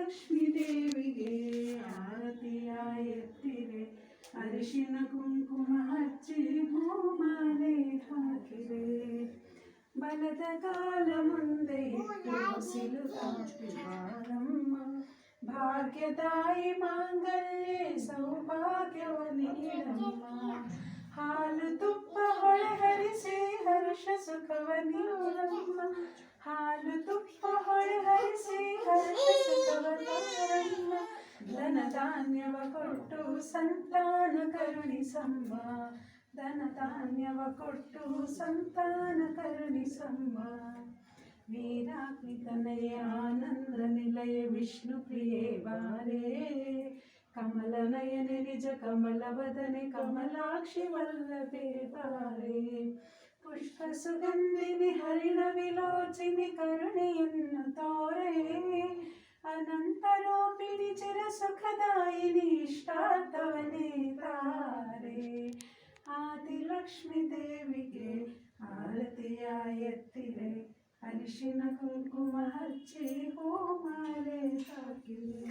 ಲಕ್ಷ್ಮೀ ದೇವಿಗೆ ಆರತಿಯ ಎತ್ತಿರೆ, ಅರಿಶಿನ ಕುಂಕುಮ ಹಚ್ಚಿ ಹೂಮಾಲೆ ಹಾಕಿದೆ. ಬಲದ ಕಾಲ ಮುಂದೆ ಇಟ್ಟು ಹೊಸಿಲು ತಾಪಿ ಬಾರಮ್ಮ, ಭಾಗ್ಯದಾಯಿ ಮಾಂಗಲ್ಯ ಸೌಭಾಗ್ಯವ ನೀಡಮ್ಮ. ಹಾಲು ತುಪ್ಪ ಹೊಳೆಹರಿಸಿ ಹರ್ಷ ಸುಖವ ನೀಡಮ್ಮ, ಹಾಲು ತುಪ್ಪ ಹೊಳೆಹರಿಸಿ ಹರ್ಷ ಸುಖವ ನೀಡಮ್ಮ. ಧನ ಧಾನ್ಯವ ಕೊಟ್ಟು ಸಂತಾನ ಕರುಣಿಸಮ್ಮ, ಧನ ಧಾನ್ಯವ ಕೊಟ್ಟು ಸಂತಾನ ಕರುಣಿಸಮ್ಮ. ವೀರಾಗ್ನಿತನಯ ಆನಂದ ನಿಲಯ ವಿಷ್ಣು ಪ್ರಿಯೇ ಬಾರೇ, ಕಮಲ ನಯನೆ ನಿಜ ಕಮಲ ವದನೆ ಕಮಲಾಕ್ಷಿ ವಲ್ಲಭೆ ಬಾರೇ. ಪುಷ್ಪ ಸುಗಂಧಿನಿ ಹರಿಣ ವಿಲೋಚಿನಿ ಕರುಣೆಯನ್ನು ತೋರೆ, ಅನಂತ ರೂಪಿಣಿ ಚಿರ ಸುಖದಾಯಿನಿ ಇಷ್ಟಾರ್ಥವನೇ ತಾರೆ. ಆದಿಲಕ್ಷ್ಮೀ ದೇವಿಗೆ ಆರತಿಯ ಎತ್ತಿರೆ, ಅರಿಶಿನ ಕುಂಕುಮ ಹಚ್ಚಿ ಹೂಮಾಲೆ ಹಾಕಿದೆ.